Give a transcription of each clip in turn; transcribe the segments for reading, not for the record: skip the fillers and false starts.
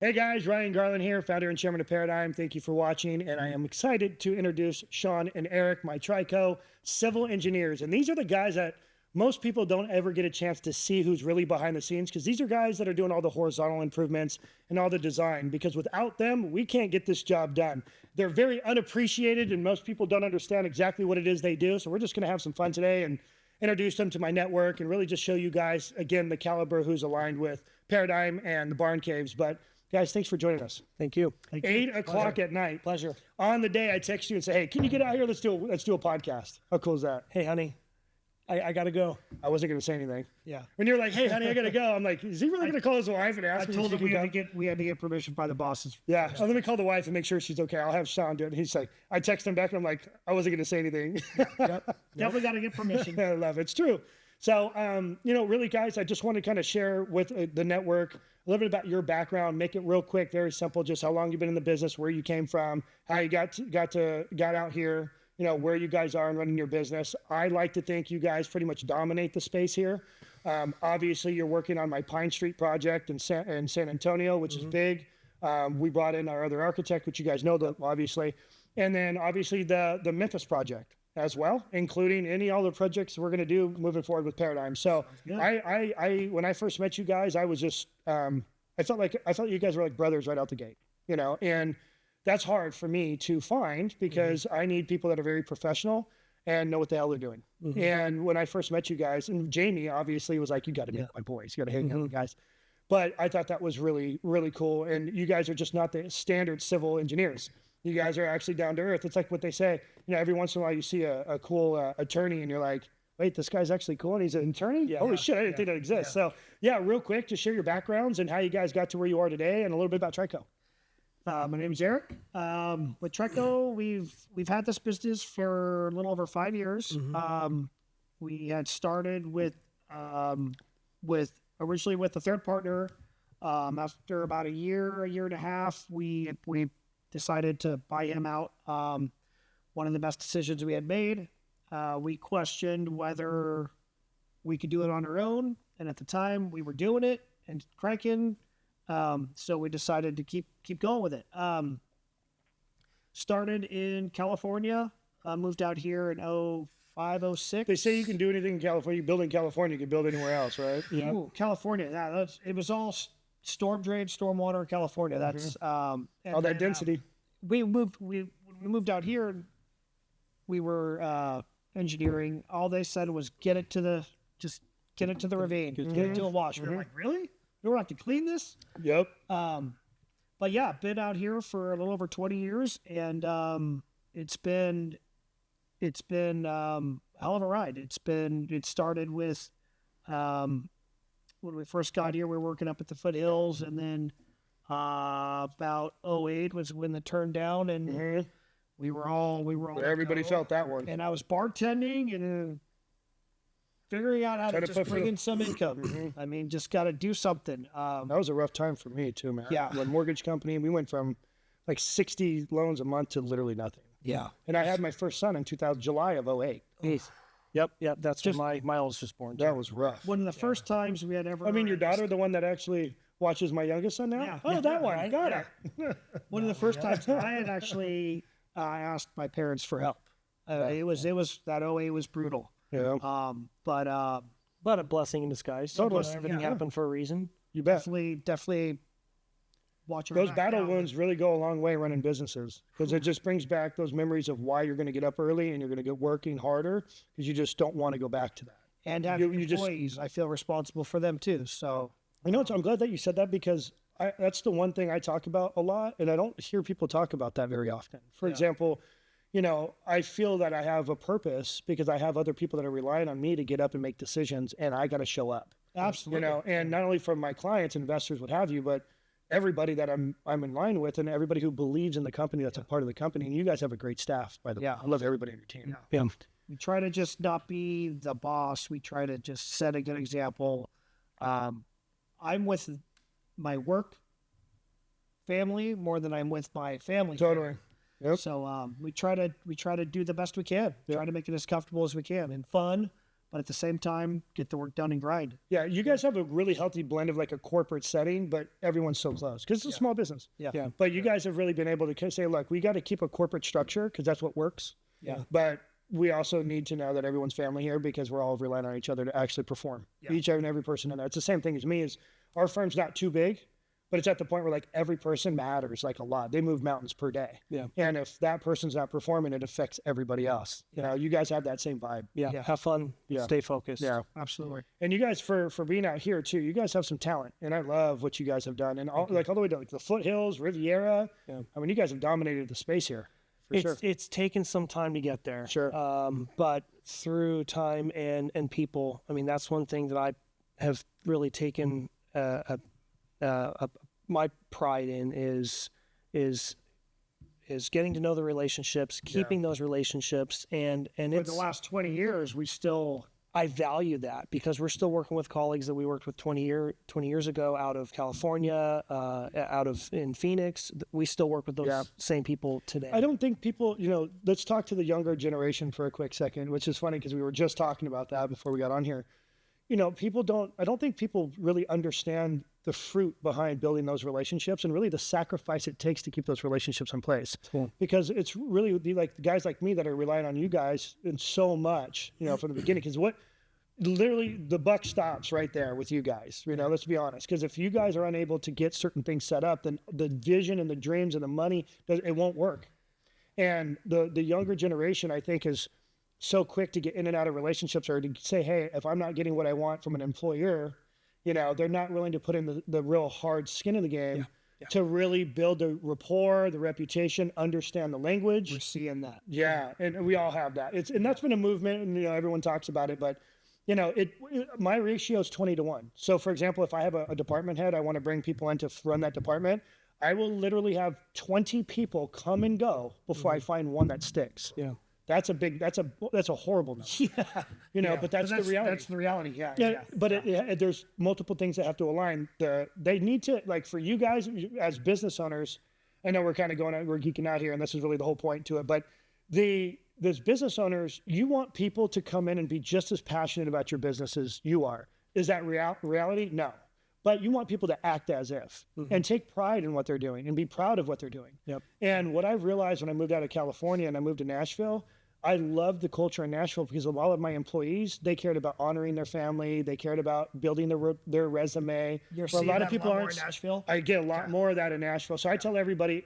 Hey guys, Ryan Garland here, founder and chairman of Paradyme. Thank you for watching, and I am excited to introduce Sean and Eric, my Trico civil engineers. And these are the guys that most people don't ever get a chance to see who's really behind the scenes, because these are guys that are doing all the horizontal improvements and all the design, because without them, we can't get this job done. They're very unappreciated, and most people don't understand exactly what it is they do. So we're just gonna have some fun today and introduce them to my network and really just show you guys, again, the caliber who's aligned with Paradyme and the Barn Caves. But guys, thanks for joining us. Thank you. 8 o'clock at night. Pleasure. On the day, I text you and say, hey, can you get out here? Let's do a podcast. How cool is that? Hey, honey, I got to go. I wasn't going to say anything. Yeah. When you're like, hey, honey, I got to go. I'm like, is he really going to call his wife and ask I me told if him she can come? we had to get permission by the bosses. Yeah. So let me call the wife and make sure she's okay. I'll have Sean do it. And he's like, I text him back and I'm like, I wasn't going to say anything. Yep. Definitely got to get permission. I love it. It's true. So, really, guys, I just want to kind of share with the network a little bit about your background. Make it real quick, very simple. Just how long you've been in the business, where you came from, how you got out here. Where you guys are in running your business. I like to think you guys pretty much dominate the space here. Obviously, you're working on my Pine Street project in San Antonio, which is big. We brought in our other architect, which you guys know, obviously, and then obviously the Memphis project as well, including all the projects we're going to do moving forward with Paradyme. So I when I first met you guys, I was just I felt you guys were like brothers right out the gate, and that's hard for me to find, because I need people that are very professional and know what the hell they're doing. And when I first met you guys, and Jamie obviously was like, you got to meet my boys, you got to hang out with guys. But I thought that was really, really cool. And you guys are just not the standard civil engineers. You guys are actually down to earth. It's like what they say, every once in a while you see a cool attorney and you're like, wait, this guy's actually cool and he's an attorney? Yeah, holy shit, I didn't think that exists. So real quick, just share your backgrounds and how you guys got to where you are today and a little bit about Trico. My name is Eric. With Trico, we've had this business for a little over 5 years. We had started originally with a third partner. After about a year and a half, we decided to buy him out. One of the best decisions we had made. We questioned whether we could do it on our own, and at the time we were doing it and cranking. So we decided to keep going with it. Started in California, moved out here in 05, 06. They say you can do anything in California. You build in California, you can build anywhere else, right? Yeah. Ooh, California. Yeah, it was all storm drain, stormwater in California. That's all that density. We moved out here, and we were engineering. All they said was get it to the ravine, get it to a wash. We were like, really? We don't have to clean this? Yep. But yeah, been out here for a little over 20 years, and it's been hell of a ride. It started with when we first got here, we were working up at the foothills, and then about 08 was when the turn down, and we were all everybody felt that one. And I was bartending and figuring out how to just bring in some income. I mean, just got to do something. That was a rough time for me too, man. Yeah. When mortgage company, we went from like 60 loans a month to literally nothing. Yeah. And I had my first son in July of 08. Yep. That's just when my oldest was born. That was rough. One of the first times we had ever. I mean, your daughter, the one that actually watches my youngest son now? Yeah. Oh, that one. Right? Got it. One of the first times I had actually asked my parents for help. It was that 08 was brutal. Yeah. But a blessing in disguise. Totally. Everything happened for a reason. You bet. Definitely watch those battle wounds really go a long way running businesses, because it just brings back those memories of why you're going to get up early and you're going to get working harder, because you just don't want to go back to that. And having employees, I feel responsible for them too. So I'm glad that you said that, because that's the one thing I talk about a lot, and I don't hear people talk about that very often. For example, I feel that I have a purpose because I have other people that are relying on me to get up and make decisions, and I got to show up. Absolutely. And not only from my clients, investors, what have you, but everybody that I'm in line with, and everybody who believes in the company, that's a part of the company. And you guys have a great staff, by the way. I love everybody on your team. Yeah. We try to just not be the boss. We try to just set a good example. I'm with my work family more than I'm with my family. Totally. Yep. So we try to do the best we can. Try to make it as comfortable as we can and fun. but at the same time, get the work done and grind. Yeah, you guys have a really healthy blend of like a corporate setting, but everyone's so close because it's a small business. Yeah. But you guys have really been able to say, look, we got to keep a corporate structure because that's what works. Yeah. But we also need to know that everyone's family here because we're all relying on each other to actually perform. Yeah. Each and every person in there. It's the same thing as me. Is our firm's not too big, but it's at the point where like every person matters like a lot. They move mountains per day. Yeah. And if that person's not performing, it affects everybody else. You know, you guys have that same vibe. Yeah. Have fun. Yeah. Stay focused. Yeah. Absolutely. And you guys for being out here too, you guys have some talent, and I love what you guys have done, and all the way to like the foothills, Riviera. Yeah. I mean, you guys have dominated the space here for sure. It's taken some time to get there. Sure. But through time and people, I mean, that's one thing that I have really taken my pride in is getting to know the relationships, keeping those relationships, and For it's the last 20 years, we still I value that because we're still working with colleagues that we worked with 20 years ago out of California, in Phoenix. We still work with those same people today. I don't think people, let's talk to the younger generation for a quick second, which is funny because we were just talking about that before we got on here. I don't think people really understand the fruit behind building those relationships and really the sacrifice it takes to keep those relationships in place. Cool. Because it's really the guys like me that are relying on you guys and so much, from the beginning. Because literally the buck stops right there with you guys, let's be honest. Because if you guys are unable to get certain things set up, then the vision and the dreams and the money, it won't work. And the younger generation, I think, is so quick to get in and out of relationships or to say, hey, if I'm not getting what I want from an employer, they're not willing to put in the real hard skin in the game to really build the rapport, the reputation, understand the language. we're seeing that. Yeah, and we all have that. And that's been a movement, and everyone talks about it. But my ratio is 20-1. So, for example, if I have a department head, I want to bring people in to run that department. I will literally have 20 people come and go before I find one that sticks. Yeah. That's a horrible number. But that's the reality. That's the reality. But there's multiple things that have to align. They need to, like, for you guys as business owners, I know we're kind of we're geeking out here, and this is really the whole point to it. But those business owners, you want people to come in and be just as passionate about your business as you are. Is that reality? No. But you want people to act as if and take pride in what they're doing and be proud of what they're doing. Yep. And what I've realized when I moved out of California and I moved to Nashville, I loved the culture in Nashville because a lot of my employees, they cared about honoring their family. They cared about building their resume. You're Where seeing a lot of that people more aren't. in Nashville. I get a lot more of that in Nashville. So I tell everybody,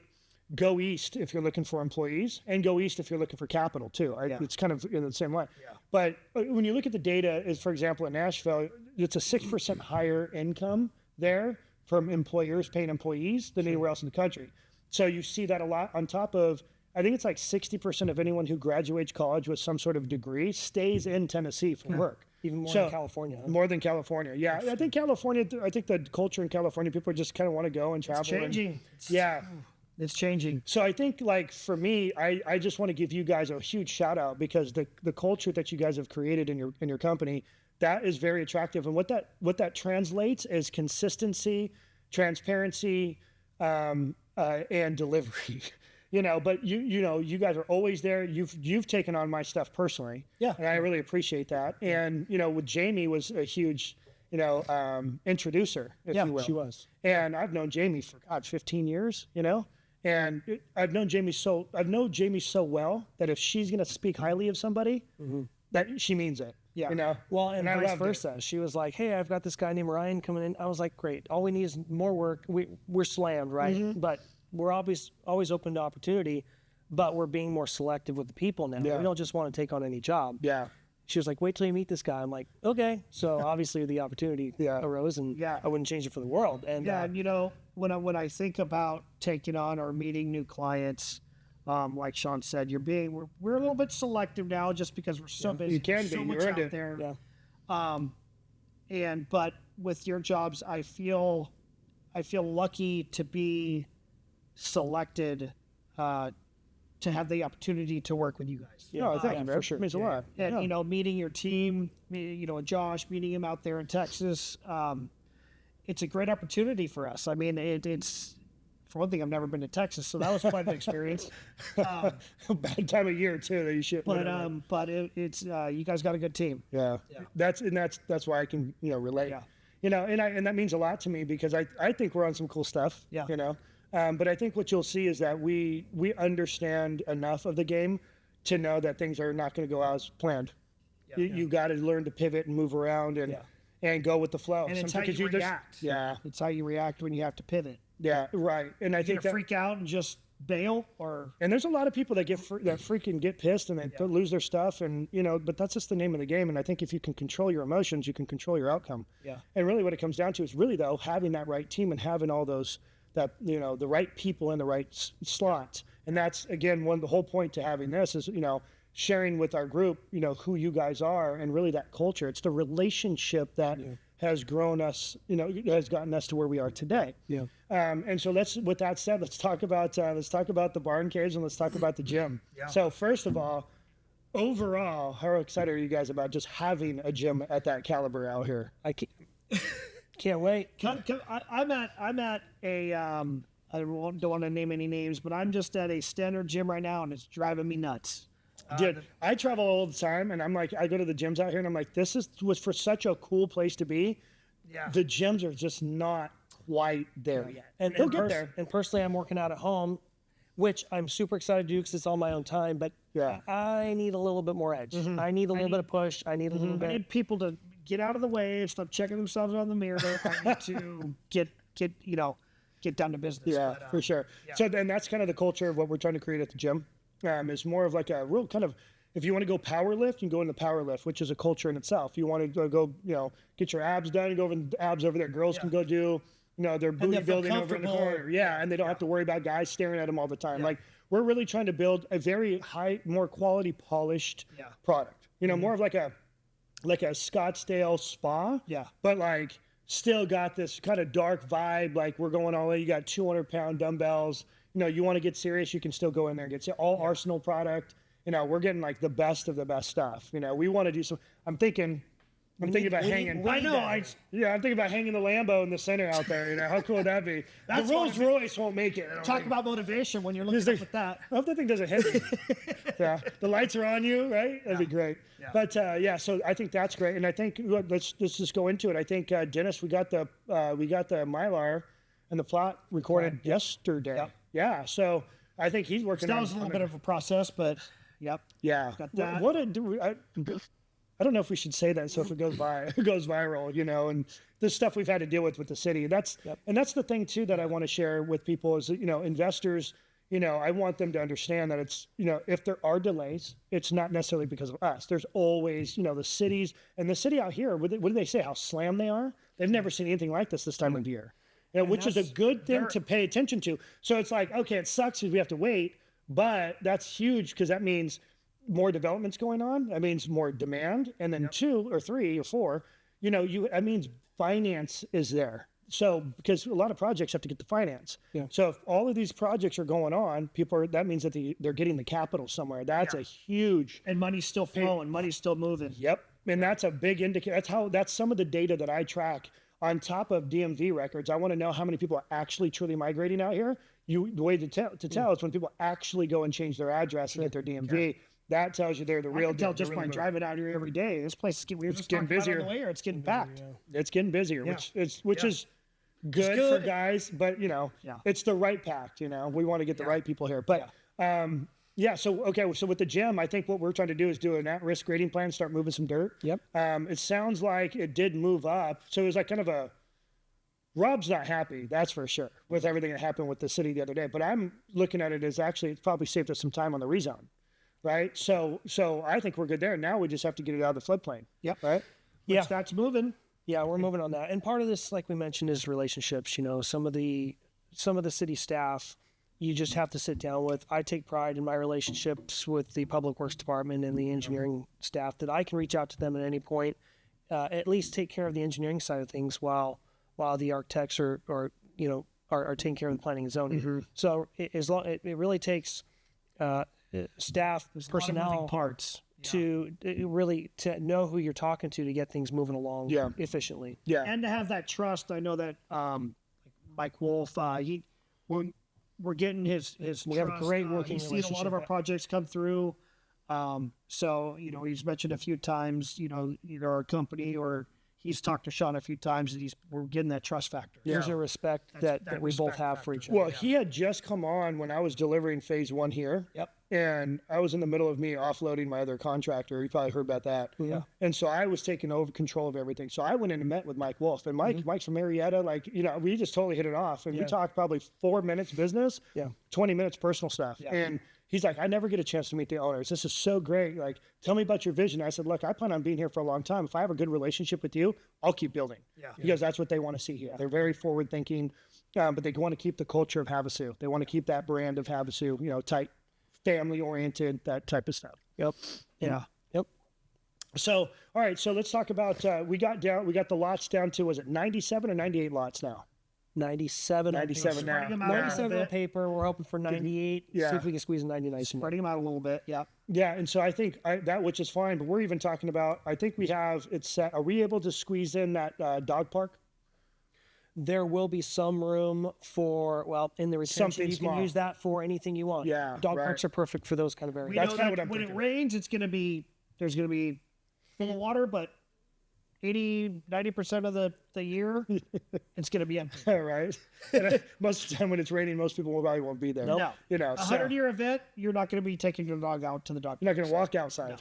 go east if you're looking for employees, and go east if you're looking for capital too. It's kind of in the same way. Yeah. But when you look at the data, is for example in Nashville, it's a 6% higher income there from employers paying employees than anywhere else in the country. So you see that a lot on top of, I think it's like 60% of anyone who graduates college with some sort of degree stays in Tennessee for work. Even more than California. Huh? More than California. Yeah. I think the culture in California, people just kind of want to go and travel. It's changing. It's changing. So I think, like, for me, I just want to give you guys a huge shout out because the culture that you guys have created in your company, that is very attractive. And what that translates is consistency, transparency, and delivery. But you guys are always there. You've taken on my stuff personally. Yeah. And I really appreciate that. And, with Jamie was a huge, introducer, if you will. She was. And I've known Jamie for 15 years, and I've known Jamie so well that if she's going to speak highly of somebody, that she means it. Yeah. Well, and I vice loved versa. She was like, hey, I've got this guy named Ryan coming in. I was like, great. All we need is more work. We're slammed, right? But we're always open to opportunity, but we're being more selective with the people now. Yeah. We don't just want to take on any job. Yeah. She was like, wait till you meet this guy. I'm like, okay. So obviously the opportunity arose, and I wouldn't change it for the world. And when I think about taking on or meeting new clients, like Sean said, we're a little bit selective now just because we're so busy. You can so be. much You earned out it. there. yeah. But with your jobs, I feel lucky to be selected to have the opportunity to work with you guys. No, thank you, man. for sure. It means a lot. And meeting your team, Josh, meeting him out there in Texas, it's a great opportunity for us. I mean, it's for one thing, I've never been to Texas, so that was quite an experience. Bad time of year too that you should. But it's you guys got a good team. Yeah. That's why I can relate. Yeah. And that means a lot to me because I think we're on some cool stuff. Yeah. But I think what you'll see is that we understand enough of the game to know that things are not going to go as planned. You got to learn to pivot and move around and go with the flow. And it's how you react. It's how you react when you have to pivot. Yeah, right. And I think that freak out and just bail, and there's a lot of people that that freaking get pissed and they lose their stuff, and but that's just the name of the game. And I think if you can control your emotions, you can control your outcome. Yeah. And really, what it comes down to is really though having that right team and having all those the right people in the right slots. And that's again the whole point to having this is sharing with our group who you guys are and really that culture. It's the relationship that has grown us, has gotten us to where we are today. Yeah. And so with that said, let's talk about the barn caves and let's talk about the gym. Yeah. So first of all, overall, how excited are you guys about just having a gym at that caliber out here? I can't wait. I'm at a I don't want to name any names, but I'm just at a standard gym right now, and it's driving me nuts. Dude, I travel all the time, and I'm like, I go to the gyms out here, and I'm like, this was for such a cool place to be. Yeah. The gyms are just not quite there yet. And they'll get there. And personally, I'm working out at home, which I'm super excited to do because it's all my own time. But I need a little bit more edge. I need a little bit of push. I need a little bit. I need people to get out of the way and stop checking themselves on the mirror. I need to get down to business. Yeah, for sure. Yeah. So then that's kind of the culture of what we're trying to create at the gym. It's more of like a real kind of, if you want to go power lift, you can go into power lift, which is a culture in itself. You want to go, get your abs done, you go over the abs over there. Girls can go do, their booty building over in the corner. Yeah, and they don't have to worry about guys staring at them all the time. Like we're really trying to build a very high, more quality polished product. More of like a Scottsdale spa. Yeah. But like still got this kind of dark vibe. Like we're going all in. You got 200-pound dumbbells. You want to get serious, you can still go in there and get all Arsenal product. We're getting like the best of the best stuff. We want to do some. I'm thinking about hanging. I know. I'm thinking about hanging the Lambo in the center out there. How cool would that be? The Rolls Royce won't make it. Talk about motivation when you're looking at that. I hope that thing doesn't hit me. Yeah, the lights are on you, right? That'd be great. Yeah. But so I think that's great, and I think let's just go into it. I think Dennis, we got the Mylar and the plot recorded yesterday. Yep. Yeah, so I think he's working. That was a little bit of a process, but yeah. Got that. I don't know if we should say that. So if it goes viral, and the stuff we've had to deal with the city. That's the thing too that I want to share with people is investors. I want them to understand that it's if there are delays, it's not necessarily because of us. There's always the cities and the city out here. What do they say? How slammed they are? They've never seen anything like this time of year. Which is a good thing to pay attention to. So it's like, okay, it sucks because we have to wait, but that's huge because that means more development's going on. That means more demand. And then 2 or 3 or 4, that means finance is there. So because a lot of projects have to get the finance. Yeah. So if all of these projects are going on, that means that they're getting the capital somewhere. That's a huge. And money's still flowing, money's still moving. Yep. And that's a big indicator. That's some of the data that I track. On top of DMV records, I want to know how many people are actually truly migrating out here. The way to tell is when people actually go and change their address and get their DMV. Yeah. That tells you they're the real. I can tell just by driving out here every day. This place is getting busier. On the way, or it's getting packed. Yeah. It's getting busier, which is good for guys, but it's the right packed. We want to get the right people here, but. So with the gym, I think what we're trying to do is do an at-risk grading plan, start moving some dirt. Yep. It sounds like it did move up. So it was like kind of Rob's not happy, that's for sure, with everything that happened with the city the other day. But I'm looking at it as actually it's probably saved us some time on the rezone, right? So I think we're good there. Now we just have to get it out of the floodplain. Yep. Right? Which that's moving. Yeah, we're moving on that. And part of this, like we mentioned, is relationships. Some of the city staff, you just have to sit down with. I take pride in my relationships with the public works department and the engineering staff that I can reach out to them at any point, at least take care of the engineering side of things while the architects are taking care of the planning and zoning. Mm-hmm. So it really takes staff, personnel parts to really to know who you're talking to get things moving along efficiently. Yeah. And to have that trust. I know that Mike Wolf, we're getting his We have a trust. great working He's seen a lot of our relationship. projects come through. So, he's mentioned a few times, either our company or he's talked to Sean a few times, and we're getting that trust factor. There's a respect that we both respect have for each other. Well, he had just come on when I was delivering phase 1 here. Yep. And I was in the middle of me offloading my other contractor. You probably heard about that. Yeah. And so I was taking over control of everything. So I went in and met with Mike Wolf. And Mike's from Marietta. Like, we just totally hit it off. And we talked probably 4 minutes business, 20 minutes personal stuff. Yeah. And he's like, I never get a chance to meet the owners. This is so great. Like, tell me about your vision. I said, look, I plan on being here for a long time. If I have a good relationship with you, I'll keep building. Yeah. Because that's what they want to see here. They're very forward thinking, but they want to keep the culture of Havasu. They want to keep that brand of Havasu, tight, family oriented, that type of stuff. Yep. Yeah. Yep. So, all right. So let's talk about, we got the lots down to, was it 97 or 98 lots now? 97. 97 now. Spreading them out a little 97 on bit. paper. We're hoping for 98. Yeah. See if we can squeeze a 99. Spreading them out a little bit. Yeah. Yeah. And so I think that, which is fine, but we're even talking about, I think we have it set. Are we able to squeeze in that dog park? There will be some room for, in the retention, Something you small. can use that for anything you want. Yeah, Dog right. parks are perfect for those kind of We areas. That's know kinda that what I'm when thinking. it rains, there's going to be full of water, but 80-90% of the year, it's going to be empty. Right. And most of the time when it's raining, most people probably won't be there. No. So 100-year event, you're not going to be taking your dog out to the dog. you're not going to walk outside.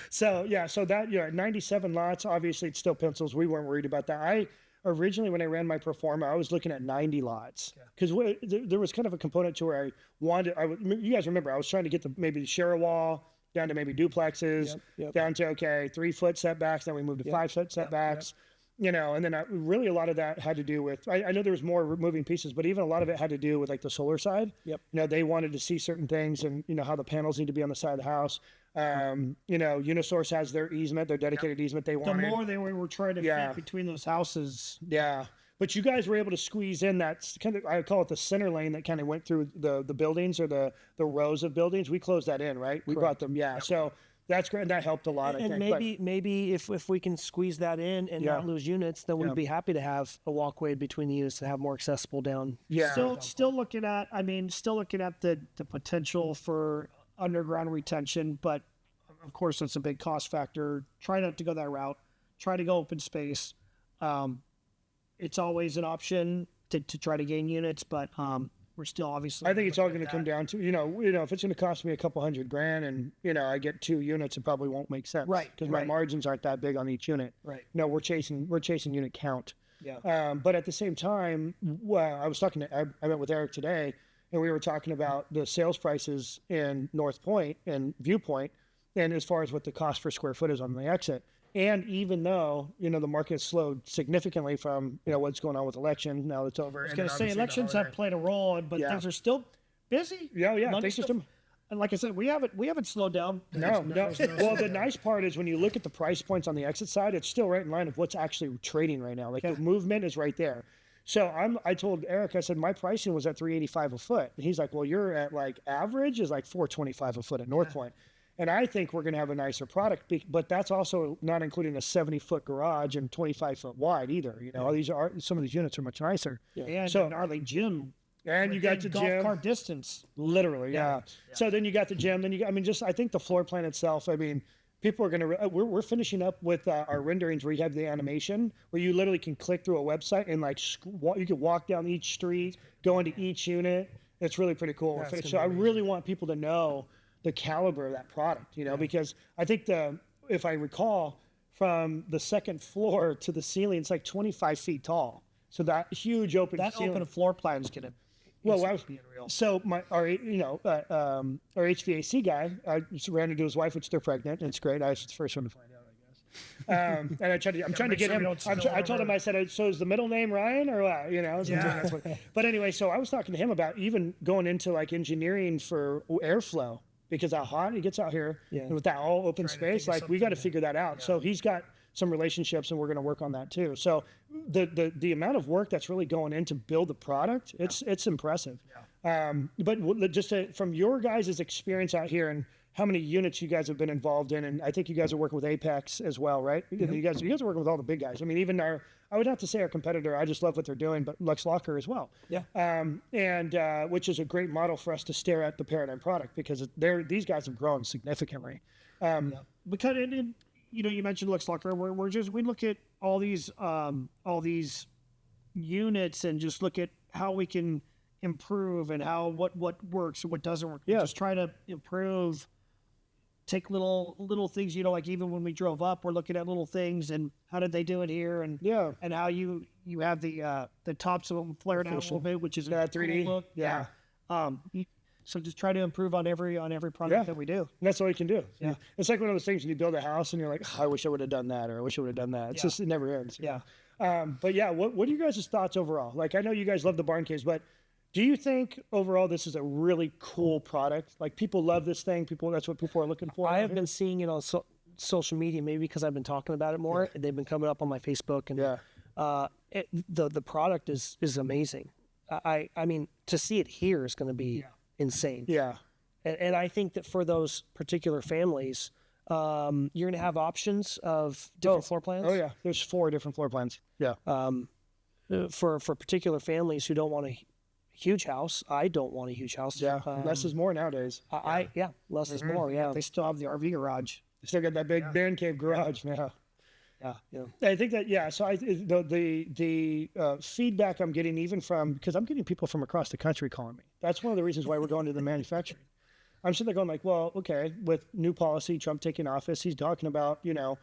So that, 97 lots, obviously it's still pencils. We weren't worried about that. Originally, when I ran my performa, I was looking at 90 lots because there was kind of a component to where I wanted, you guys remember, I was trying to get maybe the share a wall down to maybe duplexes, down to, 3 foot setbacks. Then we moved to 5 foot setbacks, and then really a lot of that had to do with, I know there was more moving pieces, but even a lot of it had to do with like the solar side. Yep. They wanted to see certain things and, how the panels need to be on the side of the house. Unisource has their easement, their dedicated easement they The wanted. more they were trying to fit between those houses. Yeah. But you guys were able to squeeze in that kind of, I call it the center lane that kind of went through the buildings or the rows of buildings. We closed that in, right? We brought them. Yeah. So that's great. And that helped a lot, I And think. maybe if we can squeeze that in and not lose units, then we'd be happy to have a walkway between the units to have more accessible down. Yeah. Still looking at the potential for underground retention, but of course that's a big cost factor. Try not to go that route. Try to go open space. It's always an option to try to gain units, but we're still obviously. I think it's all going to come down to, if it's going to cost me a couple $100,000 and, I get 2 units, it probably won't make sense. Right, Because my right. margins aren't that big on each unit. Right. No, we're chasing unit count. Yeah. But at the same time, I was I met with Eric today, and we were talking about the sales prices in North Point and Viewpoint, and as far as what the cost per square foot is on the exit. And even though, the market slowed significantly from, what's going on with election, now it's over. I was going to say elections have played a role, but things are still busy. Yeah. Money's Things are still- still. And like I said, we haven't slowed down. No. Well, the nice part is when you look at the price points on the exit side, it's still right in line of what's actually trading right now. Like the movement is right there. So I told Eric, I said, my pricing was at $385 a foot. And he's like, well, you're at like average is like $425 a foot at North Point. And I think we're going to have a nicer product, but that's also not including a 70-foot garage and 25-foot wide either. Some of these units are much nicer. And So- an gnarly gym. And you got the golf gym. cart distance. Literally, yeah. So then you got the gym. Then I think the floor plan itself. People are going to. We're finishing up with our renderings where you have the animation where you literally can click through a website and you can walk down each street, go into each unit. It's really pretty cool. So I really want people to know the caliber of that product. Because I think if I recall, from the second floor to the ceiling, it's like 25 feet tall. So that huge open ceiling. Open floor plan is going to. Well, so our HVAC guy, I just ran into his wife, which they're pregnant, and it's great. I was the first one to find out, I guess. And I'm trying to get him. I told him, I said, so is the middle name Ryan or what? That's what, but anyway, so I was talking to him about even going into like engineering for airflow because how hot it gets out here and with that all open space, like we got to figure that out. So he's got some relationships and we're going to work on that too. So the amount of work that's really going in to build the product, it's impressive. But just from your guys' experience out here and how many units you guys have been involved in, and I think you guys are working with Apex as well, right? You guys are working with all the big guys. Even our I would have to say our competitor. I just love what they're doing, but Lux Locker as well. Yeah. And which is a great model for us to stare at the Paradyme product because these guys have grown significantly. Because you know, you mentioned Lux Locker. We look at all these units and just look at how we can improve and what works and what doesn't work. Yeah. Just try to improve. Take little things, you know, like even when we drove up, we're looking at little things and how did they do it here, and how you have the tops of them flared out a little bit, which is a 3D cool look. Yeah. So just try to improve on every product that we do. And that's all you can do. Yeah. It's like one of those things when you build a house and you're like, oh, I wish I would have done that, or I wish I would have done that. It's just, it never ends. Yeah. But yeah, what are you guys' thoughts overall? Like, I know you guys love the barn caves, but do you think overall this is a really cool product? Like, people love this thing. That's what people are looking for. I have been seeing it on social media, maybe because I've been talking about it more. They've been coming up on my Facebook, and the product is amazing. I mean, to see it here is going to be insane. Yeah. And I think that for those particular families, you're going to have options of different floor plans. Oh yeah, there's 4 different floor plans. Yeah. For particular families who don't want a huge house, I don't want a huge house. Yeah. Less is more nowadays. Less is more. Yeah. They still have the RV garage. They still got that big barn cave garage. Yeah. Yeah. I think that So the feedback I'm getting even from, because I'm getting people from across the country calling me. That's one of the reasons why we're going to the manufacturing. I'm sitting there going like, well, okay, with new policy, Trump taking office, he's talking about no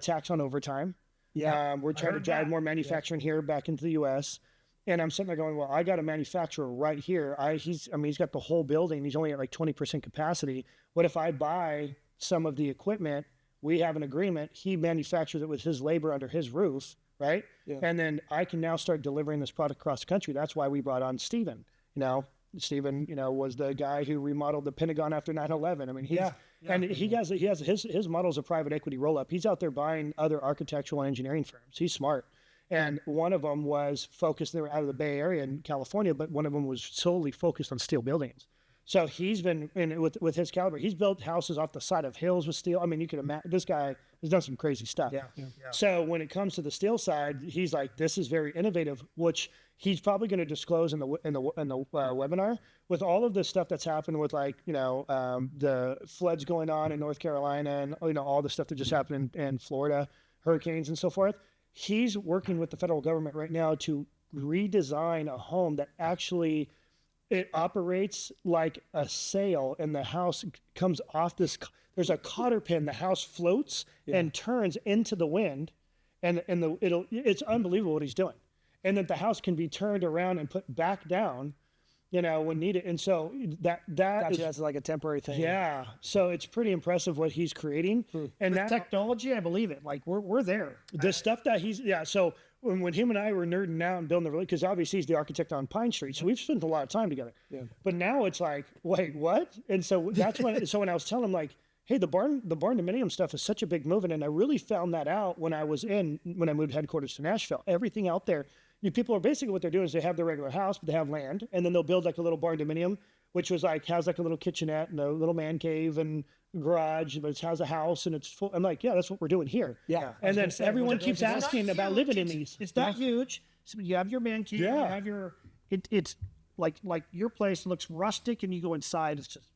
tax on overtime. Yeah. We're trying to drive more manufacturing here back into the U.S. And I'm sitting there going, well, I got a manufacturer right here. He's got the whole building. He's only at like 20% capacity. What if I buy some of the equipment? We have an agreement. He manufactures it with his labor under his roof, right? Yeah. And then I can now start delivering this product across the country. That's why we brought on Steven. Steven, was the guy who remodeled the Pentagon after 9/11. I mean, he has his model's a private equity roll up. He's out there buying other architectural and engineering firms. He's smart. And one of them was focused, they were out of the Bay Area in California, but one of them was solely focused on steel buildings. So he's been with his caliber. He's built houses off the side of hills with steel. I mean, you can imagine this guy has done some crazy stuff. Yeah. So when it comes to the steel side, he's like, this is very innovative, which he's probably going to disclose in the webinar with all of the stuff that's happened with the floods going on in North Carolina and all the stuff that just happened in Florida, hurricanes and so forth. He's working with the federal government right now to redesign a home that actually it operates like a sail, and the house comes off this. There's a cotter pin. The house floats and turns into the wind, and it's unbelievable what he's doing. And that the house can be turned around and put back down, when needed. And so that's like a temporary thing. Yeah. So it's pretty impressive what he's creating. And With technology, I believe it. Like we're there. The stuff that so when him and I were nerding out and building because obviously he's the architect on Pine Street, so we've spent a lot of time together. Yeah. But now it's like, wait, what? And so that's when when I was telling him like, hey, the barn dominium stuff is such a big movement, and I really found that out when I moved headquarters to Nashville. Everything out there, people are basically what they're doing is they have their regular house, but they have land, and then they'll build like a little barn dominium, which has like a little kitchenette and a little man cave and garage, but it has a house and it's full. I'm like, yeah, that's what we're doing here. Yeah. And then everyone keeps asking about living in these. It's not huge. So you have your man cave. Yeah. You have your. It's like your place looks rustic, and you go inside. It's just.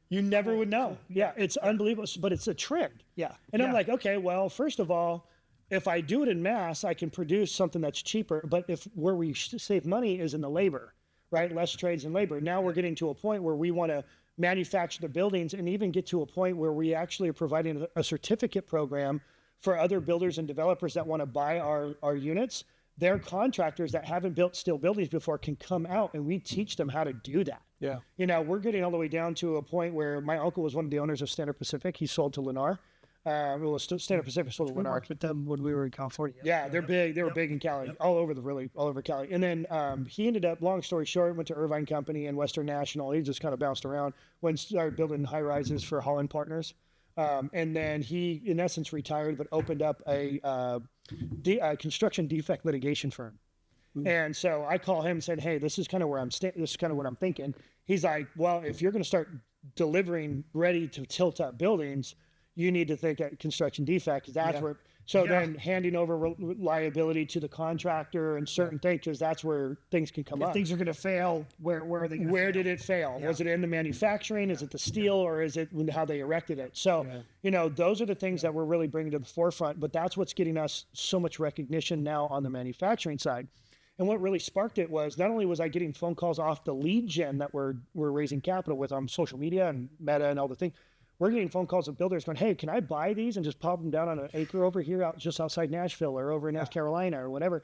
You never would know. Yeah, it's unbelievable, but it's a trend. Yeah. And I'm like, okay, well, first of all, if I do it in mass, I can produce something that's cheaper. But where we save money is in the labor, right? Less trades and labor. Now we're getting to a point where we want to manufacture the buildings and even get to a point where we actually are providing a certificate program for other builders and developers that want to buy our units. Their contractors that haven't built steel buildings before can come out and we teach them how to do that. Yeah. We're getting all the way down to a point where my uncle was one of the owners of Standard Pacific. He sold to Lennar. Standard Pacific sold to We Lennar. worked with them when we were in California. Yeah, they're big. They were big in Cali, all over Cali. And then he ended up, long story short, went to Irvine Company and Western National. He just kind of bounced around, started building high rises for Holland Partners. And then he, in essence, retired, but opened up a construction defect litigation firm. And so I call him and said, hey, this is kind of where this is kind of what I'm thinking. He's like, well, if you're going to start delivering ready to tilt up buildings, you need to think at construction defect, because So then handing over liability to the contractor and certain things, because that's where things can come If up. things are going to fail, where are they going to Where did it fail? Yeah. Was it in the manufacturing? Is it the steel, or is it how they erected it? So, those are the things that we're really bringing to the forefront, but that's what's getting us so much recognition now on the manufacturing side. And what really sparked it was not only was I getting phone calls off the lead gen that we're raising capital with on social media and Meta and all the things. We're getting phone calls of builders going, hey, can I buy these and just pop them down on an acre over here just outside Nashville or over in North Carolina or whatever?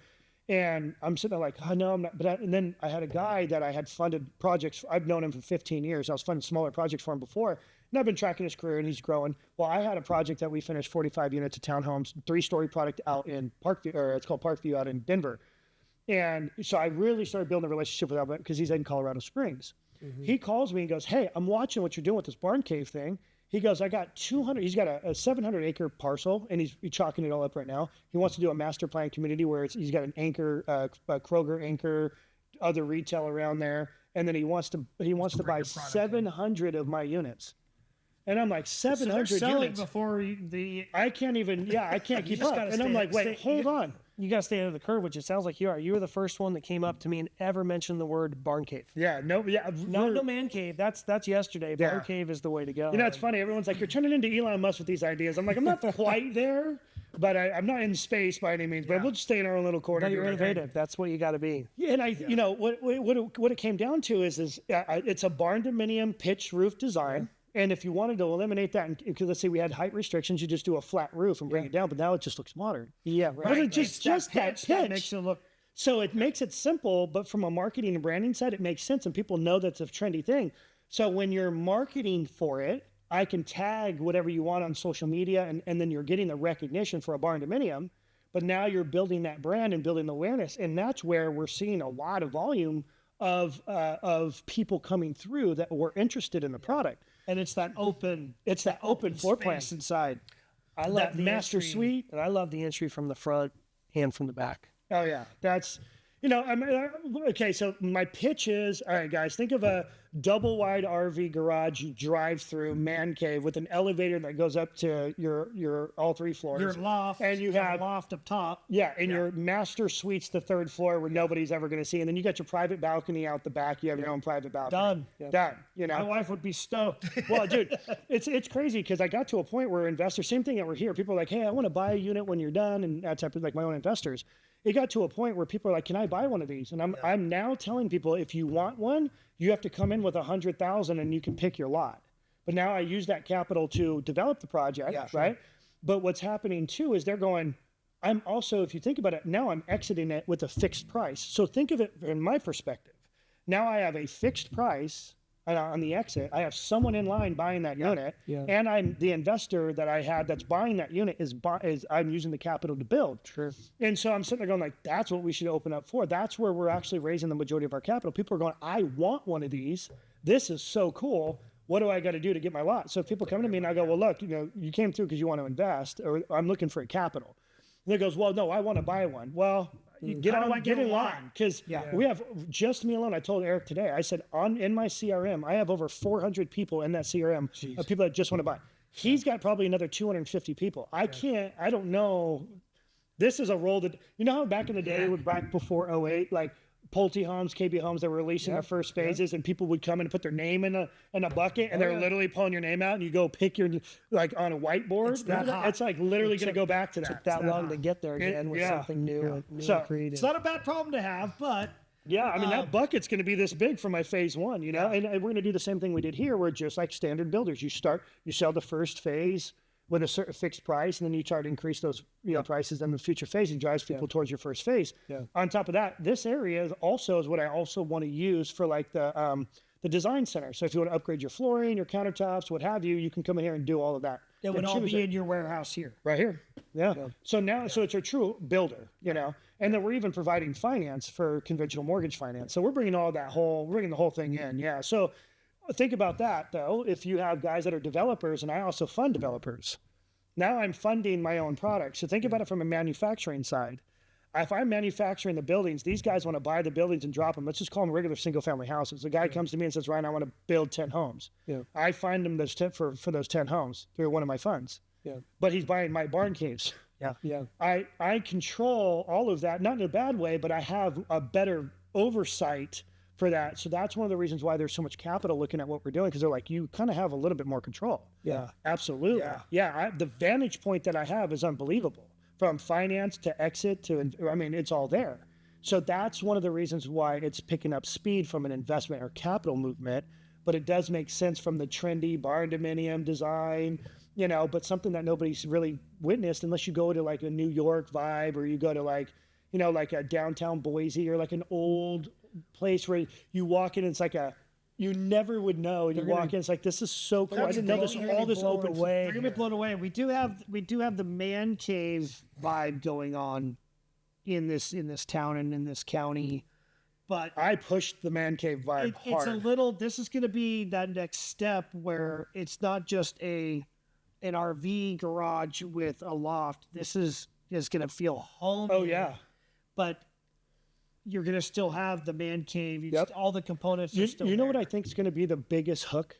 And I'm sitting there like, oh, no, I'm not. And then I had a guy that I had funded projects. I've known him for 15 years. I was funding smaller projects for him before. And I've been tracking his career, and he's growing. Well, I had a project that we finished 45 units of townhomes, 3-story product out in Parkview, or it's called Parkview out in Denver. And so I really started building a relationship with him because he's in Colorado Springs. He calls me and goes, hey, I'm watching what you're doing with this barn cave thing. He goes, I got 200, he's got a 700 acre parcel, and he's chalking it all up right now. He wants to do a master plan community where he's got an anchor, a Kroger anchor, other retail around there. And then he wants to buy 700 of my units. And I'm like, 700 So selling units? before I can't even, I can't keep up. And I'm like, wait, hold on. You got to stay ahead of the curve, which it sounds like you are. You were the first one that came up to me and ever mentioned the word barn cave. Yeah, no, No man cave. That's yesterday. Barn cave is the way to go. It's funny. Everyone's like, you're turning into Elon Musk with these ideas. I'm like, I'm not quite there, but I'm not in space by any means. But we'll just stay in our own little corner. No, you're innovative. That's what you got to be. Yeah, and what it came down to is it's a barn dominium pitch roof design. And if you wanted to eliminate that, because let's say we had height restrictions, you just do a flat roof and bring it down. But now it just looks modern. Yeah, right. But it just that pitch. That makes it look. So it makes it simple, but from a marketing and branding side, it makes sense, and people know that's a trendy thing. So when you're marketing for it, I can tag whatever you want on social media, and then you're getting the recognition for a barn dominium. But now you're building that brand and building the awareness, and that's where we're seeing a lot of volume of people coming through that were interested in the product. And it's that open floor plan space inside. I love that the master entry, suite. and I love the entry from the front and from the back. Oh yeah, that's okay. So my pitch is, all right, guys. Think of a double wide RV garage you drive through man cave with an elevator that goes up to your all 3 floors. Your loft, and you have a loft up top. Yeah, and your master suite's the 3rd floor where nobody's ever going to see, and then you got your private balcony out the back. You have your own private balcony. Done. My wife would be stoked. Well, dude, it's crazy because I got to a point where investors, same thing that we're here. People are like, hey, I want to buy a unit when you're done, and that type of like my own investors. It got to a point where people are like, can I buy one of these? And I'm now telling people, if you want one, you have to come in with 100,000 and you can pick your lot. But now I use that capital to develop the project, right? But what's happening too is they're going, I'm also, if you think about it, now I'm exiting it with a fixed price. So think of it in my perspective. Now I have a fixed price on the exit. I have someone in line buying that unit, and I'm the investor that I had that's buying that unit is I'm using the capital to build. Sure. And so I'm sitting there going like, that's what we should open up for. That's where we're actually raising the majority of our capital. People are going, I want one of these. This is so cool. What do I got to do to get my lot? So if people come to me and I go, well, look, you came through because you want to invest, or I'm looking for a capital. And they goes, well, no, I want to buy one. Well, get in line, because we have just me alone. I told Eric today, I said in my CRM, I have over 400 people in that CRM of people that just want to buy. He's got probably another 250 people. I don't know. This is a role that, how back in the day, back before 08, like Pulte Homes, KB Homes, they were releasing their first phases, and people would come and put their name in a bucket, and they're literally pulling your name out, and you go pick your, like on a whiteboard. It's like literally going to go back to that. Took that long to get there again with something new and creative. It's not a bad problem to have, but that bucket's going to be this big for my phase 1, and we're going to do the same thing we did here. We're just like standard builders. You sell the first phase with a certain fixed price, and then you try to increase those prices in the future phase and drives people towards your first phase. On top of that, this area is what I also want to use for like the design center. So if you want to upgrade your flooring, your countertops, what have you, you can come in here and do all of that. It would all be in your warehouse here. Right here. Yeah. So it's a true builder, and then we're even providing finance for conventional mortgage finance. So we're bringing the whole thing in. Yeah. So think about that, though. If you have guys that are developers, and I also fund developers, now I'm funding my own product. So think about it from a manufacturing side. If I'm manufacturing the buildings, these guys want to buy the buildings and drop them. Let's just call them regular single-family houses. The guy comes to me and says, Ryan, I want to build 10 homes. I find him for those 10 homes through one of my funds. But he's buying my barn caves. Yeah. I control all of that, not in a bad way, but I have a better oversight for that. So that's one of the reasons why there's so much capital looking at what we're doing, because they're like, you kind of have a little bit more control. Yeah. Absolutely. The vantage point that I have is unbelievable, from finance to exit to, I mean, it's all there. So that's one of the reasons why it's picking up speed from an investment or capital movement, but it does make sense from the trendy barn dominium design, you know, but something that nobody's really witnessed unless you go to like a New York vibe, or you go to like, you know, like a downtown Boise, or like an old place where you walk in and it's like you never would know. You walk in, it's like, this is so cool. I didn't know this, all this open way. They're gonna be blown away. We do have the man cave vibe going on in this town and in this county, but I pushed the man cave vibe hard. It's a little. This is gonna be that next step where it's not just an RV garage with a loft. This is gonna feel homey. Oh yeah. But you're going to still have the man cave. All the components are still You know there. what I think is going to be the biggest hook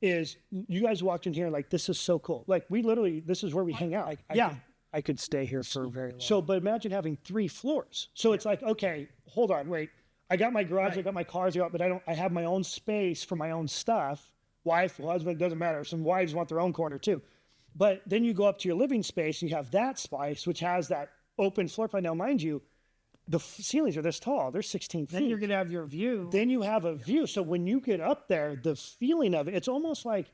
is you guys walked in here like, this is so cool. Like, we literally, this is where we hang out. I could stay here for very long. So, but imagine having 3 floors. So it's like, okay, hold on, wait. I got my garage, I got my cars, but I have my own space for my own stuff. Wife, husband, doesn't matter. Some wives want their own corner too. But then you go up to your living space and you have that space, which has that open floor plan. Now, mind you, the ceilings are this tall. They're 16 feet. Then you're going to have your view. Then you have a view. So when you get up there, the feeling of it, it's almost like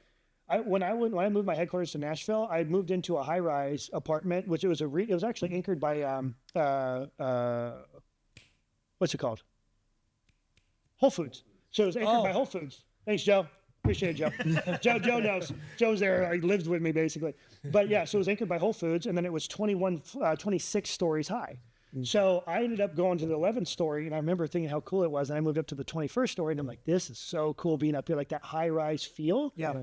when I moved my headquarters to Nashville, I moved into a high-rise apartment, which it was actually anchored by what's it called? Whole Foods. So it was anchored by Whole Foods. Thanks, Joe. Appreciate it, Joe. Joe knows. Joe's there. He lived with me basically. But yeah, so it was anchored by Whole Foods, and then it was 26 stories high. So I ended up going to the 11th story, and I remember thinking how cool it was. And I moved up to the 21st story, and I'm like, this is so cool being up here, like that high rise feel. Yeah.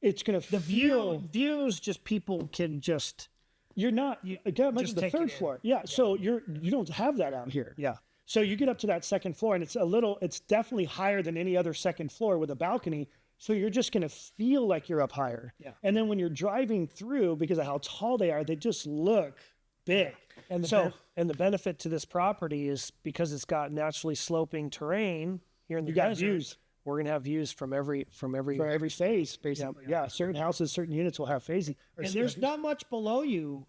It's going to feel. Views, just people can just. You're not. Again, just the take third it in. floor. Yeah. So you don't have that out here. Yeah. So you get up to that second floor, and it's definitely higher than any other second floor with a balcony. So you're just going to feel like you're up higher. Yeah. And then when you're driving through, because of how tall they are, they just look big. And the benefit to this property is because it's got naturally sloping terrain here in the got desert, views. We're gonna have views from every For every phase, basically. Yeah. Certain houses, certain units will have phasing. And there's not much below you.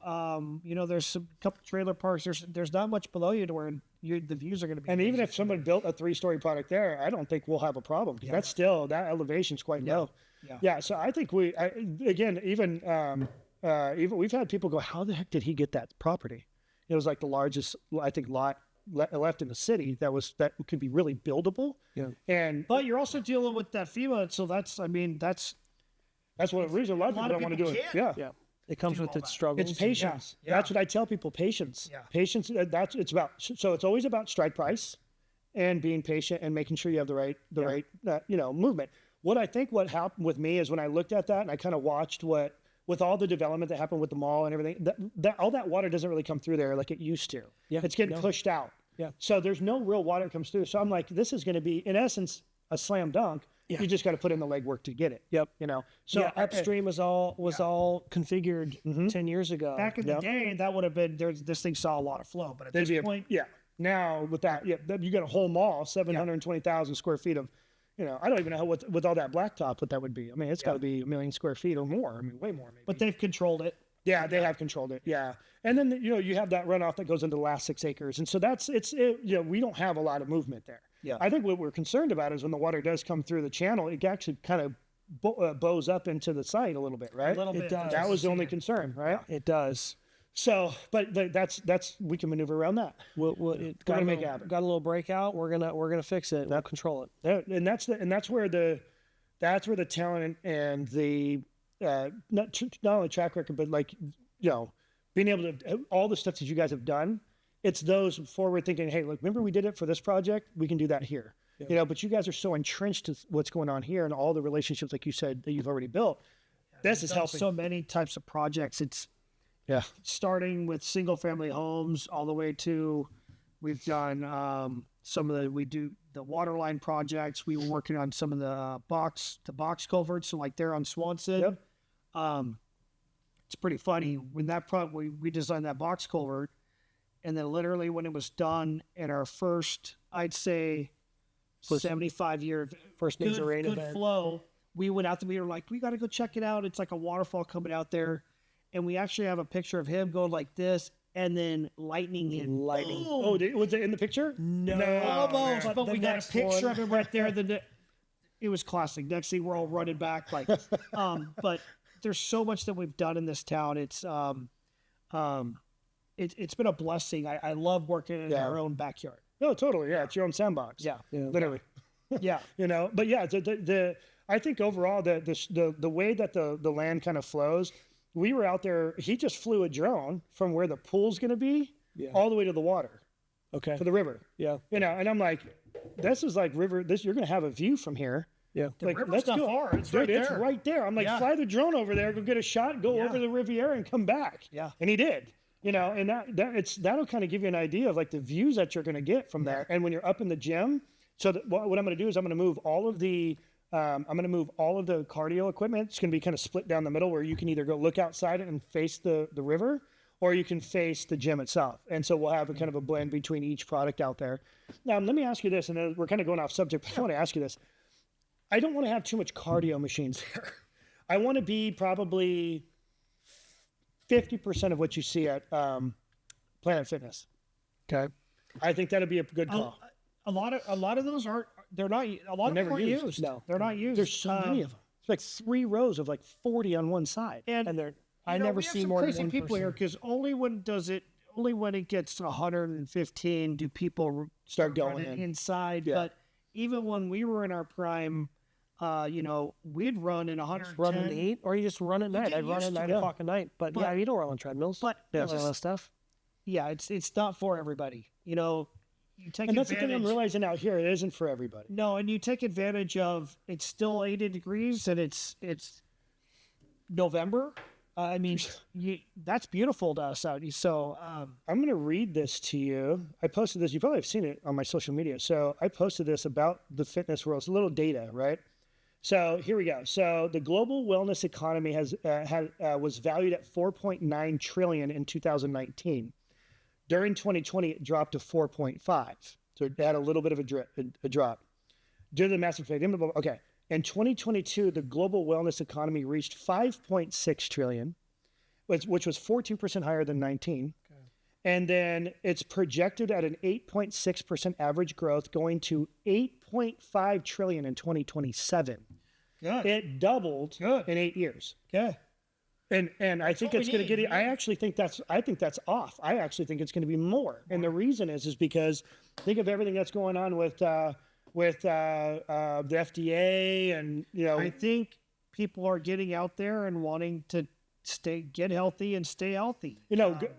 There's a couple trailer parks. There's not much below you to where the views are going to be. And even if someone built a 3-story product there, I don't think we'll have a problem. That's still, that elevation's quite low. Yeah. So I think even we've had people go, how the heck did he get that property? It was like the largest, I think, lot left in the city that could be really buildable. Yeah. But you're also dealing with that FEMA, so that's one reason a lot of people don't want to do it. Yeah. It comes with its struggles. It's patience. Yeah. That's what I tell people. Patience. Yeah. Patience. So it's always about strike price, and being patient and making sure you have the right movement. What happened with me is when I looked at that and I kind of watched with all the development that happened with the mall and everything, that all that water doesn't really come through there like it used to. Yeah. It's getting pushed out. Yeah. So there's no real water that comes through. So I'm like, this is going to be, in essence, a slam dunk. Yeah. You just got to put in the legwork to get it. Yep. So upstream was all configured 10 years ago. back in the day. That would have been this thing saw a lot of flow, but at this point, Now with that, you got a whole mall, 720,000 square feet of, I don't even know with all that blacktop what that would be. I mean, it's got to be 1 million square feet or more. I mean, way more maybe. but they've controlled it. Yeah, they have controlled it. Yeah, and then you have that runoff that goes into the last 6 acres, and so we don't have a lot of movement there. Yeah. I think what we're concerned about is when the water does come through the channel, it actually kind of bows up into the site a little bit, right? A little bit. It does. That was the only concern, right? It does. So, but that's we can maneuver around that. It got gonna a make it little, happen. got a little breakout. We're gonna fix it. We'll control it. And that's where the talent and the not only track record, but being able to all the stuff that you guys have done. It's those forward thinking. Hey, look, remember we did it for this project? We can do that here. Yeah. But you guys are so entrenched to what's going on here and all the relationships, like you said, that you've already built. This is helping. So many types of projects. It's starting with single family homes all the way to we've done we do the water line projects. We were working on some of the box culverts, so like there on Swanson. Yep. it's pretty funny when we designed that box culvert, and then literally when it was done at our first, I'd say, 75-year First major rain good event. flow, we went out there. We were like, we got to go check it out. It's like a waterfall coming out there, and we actually have a picture of him going like this, and then lightning hit. Lightning. Oh, was it in the picture? No. Almost, man. but The we got a next picture one. of him right there. It was classic. Next thing we're all running back, like, but there's so much that we've done in this town. It's been a blessing. I love working in our own backyard. No, totally. Yeah, it's your own sandbox. Yeah. Literally. Yeah. But yeah, I think overall the way that the land kind of flows, we were out there. He just flew a drone from where the pool's going to be all the way to the water. Okay. For the river. Yeah. And I'm like, this is like river. You're going to have a view from here. Yeah. Like, river's not far. It's right It's there. right there. I'm like, fly the drone over there, go get a shot, go over the Riviera and come back. Yeah. And he did. And that'll kind of give you an idea of like the views that you're going to get from there. And when you're up in the gym, so what I'm going to do is I'm going to move all of the cardio equipment. It's going to be kind of split down the middle where you can either go look outside it and face the river, or you can face the gym itself. And so we'll have a kind of a blend between each product out there. Now, let me ask you this, and we're kind of going off subject, but I want to ask you this. I don't want to have too much cardio machines there. I want to be probably 50% of what you see at Planet Fitness. Okay. I think that'd be a good call. A lot of those aren't. They're not. A lot of them never aren't used. used. No. They're not used. There's so many of them. It's like 3 rows of like 40 on one side. And they're. I I never we have see some more than crazy one people person. here because only when it gets to 115 do people Start run going it in. inside. Yeah. But even when we were in our prime, we'd run in 110. Run at 8, or you just run at night. get I'd run used at to 9 it. o'clock at night. But yeah, you don't run on treadmills. But yeah, it's all that just- stuff. yeah, it's not for everybody. You take And that's the thing I'm advantage. realizing out here. It isn't for everybody. No, and you take advantage of it's still 80 degrees and it's November. I mean, that's beautiful to us out. So I'm going to read this to you. I posted this. You probably have seen it on my social media. So I posted this about the fitness world. It's a little data, right? So here we go. So the global wellness economy was valued at 4.9 trillion in 2019. During 2020, it dropped to 4.5. So it had a little bit of a drop due to the massive fade. Okay. In 2022, the global wellness economy reached 5.6 trillion, which was 14% higher than 19. Okay. And then it's projected at an 8.6% average growth, going to 8.5 trillion in 2027. good. It doubled Good. in 8 years. Okay. And I think what it's we going to need, get. I actually think that's off. I actually think it's going to be more. And the reason is because think of everything that's going on with the FDA, and I think people are getting out there and wanting to get healthy and stay healthy.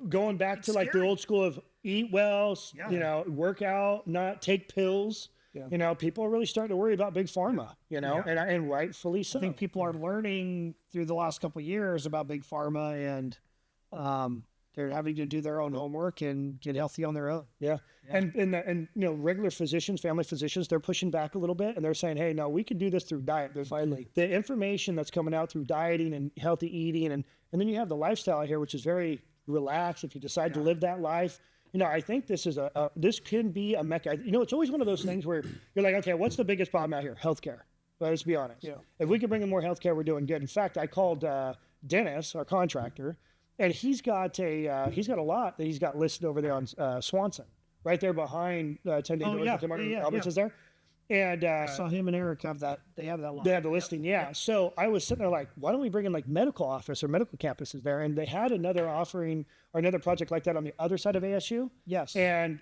going back to like the scary. old school of eat well, Yeah. Work out, not take pills. Yeah. People are really starting to worry about big pharma. And rightfully so. I think people are learning through the last couple of years about big pharma, and they're having to do their own homework and get healthy on their own. Yeah. And regular physicians, family physicians, they're pushing back a little bit, and they're saying, hey, no, we can do this through diet. Finally. The information that's coming out through dieting and healthy eating, and then you have the lifestyle here, which is very relaxed. If you decide to live that life, I think this is this can be a mecca. It's always one of those things where you're like, okay, what's the biggest problem out here? Healthcare. Let's be honest. Yeah. If we can bring in more healthcare, we're doing good. In fact, I called Dennis, our contractor, and he's got a lot that he's got listed over there on Swanson, right there behind 10 Day Doors. Tim Alberts is there. And I saw him and Eric have that. They have that. they have the listing, yeah. So I was sitting there like, why don't we bring in like medical office or medical campuses there? And they had another offering or another project like that on the other side of ASU. Yes.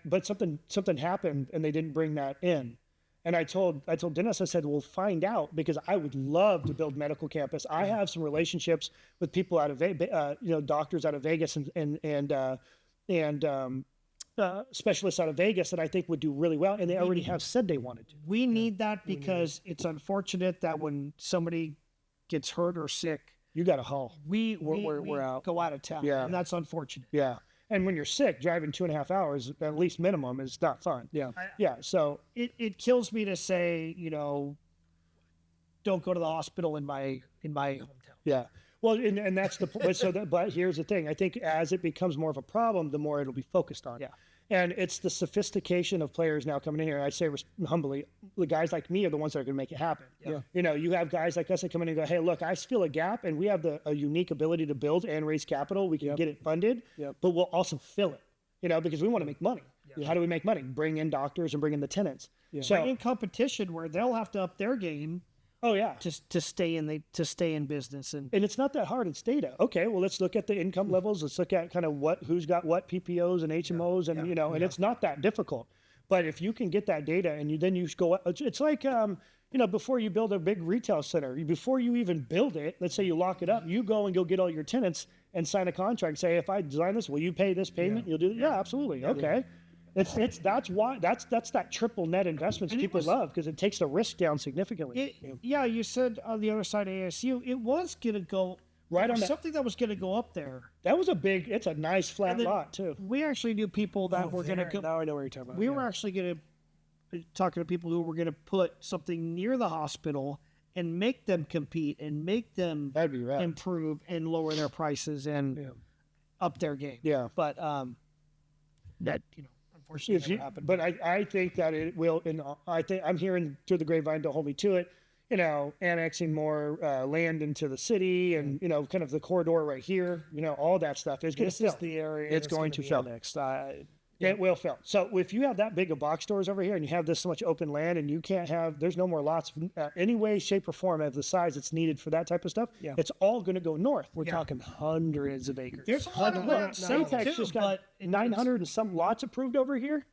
But something happened and they didn't bring that in. And I told Dennis, I said, we'll find out, because I would love to build medical campus. I have some relationships with people out of doctors out of Vegas and specialists out of Vegas that I think would do really well, and they already have said they wanted to. We need that because it's unfortunate that when somebody gets hurt or sick, You got to haul. we we're out. go out of town. Yeah. And that's unfortunate. Yeah. And when you're sick, driving 2.5 hours, at least minimum, is not fun. Yeah. Yeah. So It kills me to say, don't go to the hospital in my hometown. yeah. Well, and that's the point. But here's the thing. I think as it becomes more of a problem, the more it'll be focused on. Yeah. And it's the sophistication of players now coming in here. I say humbly, the guys like me are the ones that are going to make it happen. Yeah. You know, you have guys like us that come in and go, hey, look, I feel a gap, and we have a unique ability to build and raise capital. We can get it funded, but we'll also fill it, you know, because we want to make money. How do we make money? Bring in doctors and bring in the tenants. So Bring in competition where they'll have to up their game oh yeah, to stay in business. And it's not that hard. It's data. Okay, well, let's look at the income levels. Let's look at kind of who's got what PPOs and HMOs, and you know, and it's not that difficult. But if you can get that data and then you go, it's like you know, before you build a big retail center, before you even build it, let's say you lock it up, you go get all your tenants and sign a contract. Say, if I design this, will you pay this payment? You'll do it. Yeah, absolutely. Okay. That's that triple net investments people love, because it takes the risk down significantly. You said on the other side of ASU, it was going to go right on something that was going to go up there. That was it's a nice flat lot too. We actually knew people that were going to go. Now I know what you're talking about. We were actually going to talking to people who were going to put something near the hospital and make them compete and make them That'd be right. improve and lower their prices and up their game. Yeah. But that, you know, unfortunately never happened. But I think that it will, and I think I'm hearing through the grapevine, don't hold me to it, you know, annexing more land into the city, and, you know, kind of the corridor right here, you know, all that stuff is going to fill. This is the area It's going to fill. Next. It will fill. So if you have that big of box stores over here and you have this much open land, and you can't have, there's no more lots any way, shape, or form of the size that's needed for that type of stuff. Yeah. It's all going to go north. We're talking hundreds of acres. There's a lot of land south Apex too, just got 900 and some lots approved over here.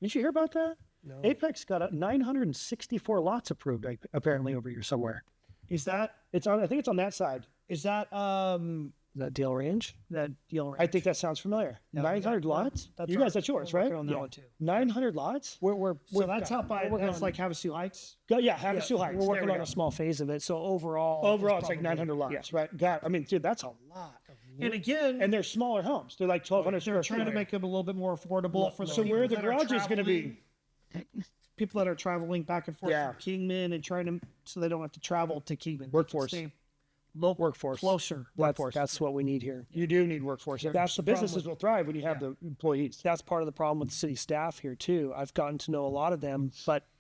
Did you hear about that? No. Apex got 964 lots approved apparently over here somewhere. Is that It's on. I think it's on that side. is that Is that Deal Range? that deal right? I think that sounds familiar. Yeah, 900 lots. that's You our- guys, that's yours, we're right? working on that one too. 900 lots. So that's out by that's like Havasu Heights. Yeah, Havasu Heights. We're There working we on go. a small phase of it. So overall, Overall, it's like 900 lots, right? God, I mean, dude, that's a lot. And again, And they're smaller homes. They're like 1,200 they're square trying to feet. make them a little bit more affordable for So people where the that are garage is going to be? people that are traveling back and forth Yeah. from Kingman and trying to, so they don't have to travel to Kingman. Workforce. Stay local, Workforce. closer. that's what we need here. You do need workforce. That's the the problem businesses will thrive when you have the employees. That's part of the problem with the city staff here too. I've gotten to know a lot of them,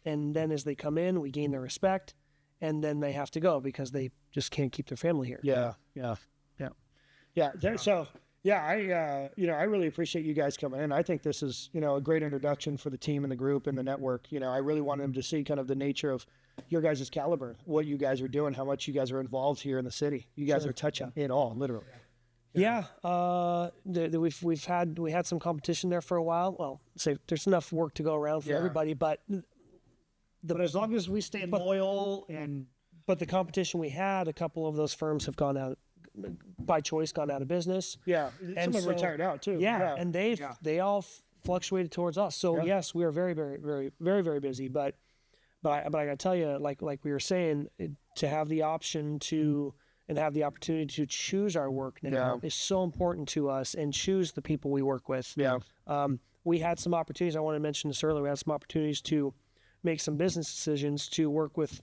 and then as they come in, we gain their respect, and then they have to go because they just can't keep their family here. So I really appreciate you guys coming in. I think this is, you know, a great introduction for the team and the group and the network. You know, I really want them to see kind of the nature of your guys' caliber, what you guys are doing, how much you guys are involved here in the city. You guys are touching it all, literally. Yeah, we had some competition there for a while. Well, say there's enough work to go around for everybody, but But as long as we stay loyal and the competition we had, a couple of those firms have gone out by choice, gone out of business. Yeah, And some so- have retired out too. Yeah, and they all fluctuated towards us. So yes, we are very, very, very, very, very busy. But I got to tell you, like we were saying, to have the option to and have the opportunity to choose our work now is so important to us, and choose the people we work with. Yeah. We had some opportunities. I wanted to mention this earlier. We had some opportunities to make some business decisions to work with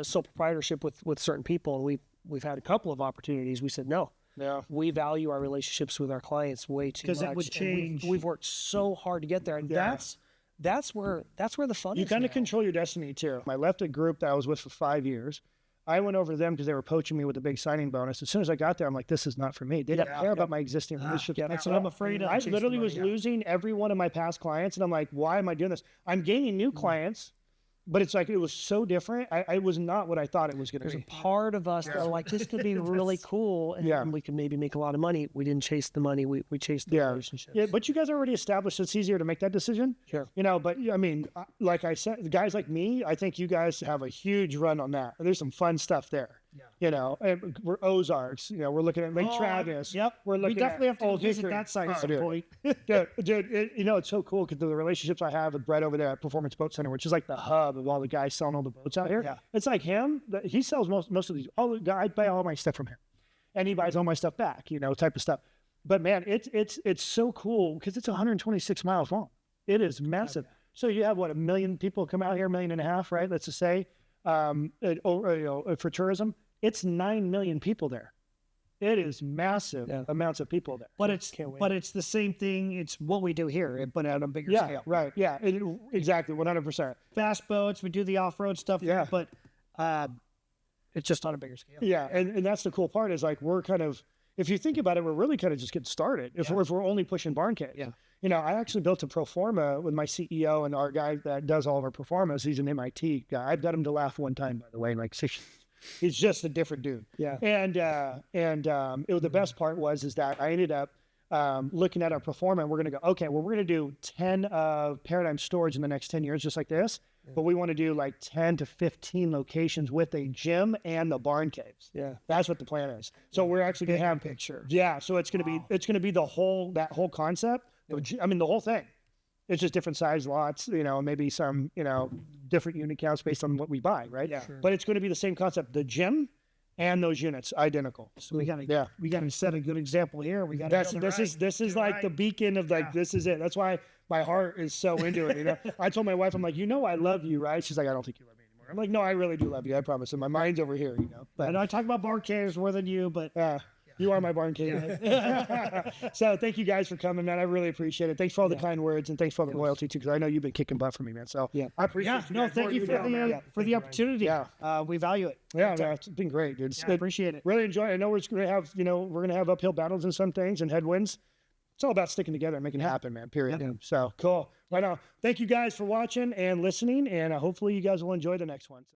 sole proprietorship with certain people, and we've had a couple of opportunities. We said no. Yeah. We value our relationships with our clients way too much. 'Cause it would change. We've worked so hard to get there, and that's where the fun You is. kind of now. control your destiny too. I left a group that I was with for 5 years. I went over to them because they were poaching me with a big signing bonus. As soon as I got there, I'm like, this is not for me. They didn't care about my existing relationships. that's what I'm afraid of. I chasing literally money. was losing every one of my past clients, and I'm like, why am I doing this? I'm gaining new clients, but it's like it was so different. I was not what I thought it was going to There's a be. part of us that are like, this could be really cool, and we could maybe make a lot of money. We didn't chase the money. We chased the relationships. Yeah, but you guys already established it's easier to make that decision. Sure. You know, but I mean, like I said, guys like me, I think you guys have a huge run on that. There's some fun stuff there. Yeah. You know, and we're Ozarks. You know, we're looking at Lake Travis. Yep. We're looking we definitely at have to Old visit Hickory. that site at some dude. point. Dude, you know, it's so cool because the relationships I have with Brett over there at Performance Boat Center, which is like the hub of all the guys selling all the boats out here. Yeah. It's like him. He sells most of these. I buy all my stuff from him, and he buys all my stuff back. You know, type of stuff. But man, it's so cool because it's 126 miles long. It is massive. So you have what, 1 million people come out here, 1.5 million, right? Let's just say, for tourism. it's 9 million people there. It is massive Yeah. amounts of people there. But it's Can't wait. but it's the same thing. It's what we do here, but at a bigger Yeah, scale. right. Yeah, exactly, 100%. Fast boats, we do the off-road stuff. Yeah. But it's just on a bigger scale. Yeah, and that's the cool part is like we're kind of, if you think about it, we're really kind of just getting started if we're only pushing barn caves. Yeah. You know, I actually built a pro forma with my CEO and our guy that does all of our pro formas. He's an MIT guy. I've got him to laugh one time, by the way, like 6 he's just a different dude. Yeah. And the best part is that I ended up looking at our pro forma and we're going to go, okay, well, we're going to do 10 Paradyme storage in the next 10 years, just like this. Yeah. But we want to do like 10 to 15 locations with a gym and the barn caves. Yeah. That's what the plan is. So we're actually going to have picture. Yeah. So it's going to be that whole concept. I mean, the whole thing. It's just different size lots, you know, maybe some, you know, different unit counts based on what we buy, right? Yeah. Sure. But it's going to be the same concept. The gym and those units identical. So we gotta set a good example here. We got this is like the beacon of like this is it. That's why my heart is so into it. You know, I told my wife, I'm like, you know, I love you, right? She's like, I don't think you love me anymore. I'm like, no, I really do love you. I promise. And my mind's over here, you know. But and I talk about barn caves more than you, but you are my barn cave. So thank you guys for coming, man. I really appreciate it. Thanks for all the kind words and thanks for all the loyalty too, because I know you've been kicking butt for me, man. So I appreciate you. No, thank you for the opportunity. Yeah. We value it. Yeah, man, it's been great, dude. I appreciate it. Really enjoy it. I know we're going to have uphill battles in some things and headwinds. It's all about sticking together and making it happen, man. Period. Yeah. So cool. Right on. Thank you guys for watching and listening, and hopefully you guys will enjoy the next one.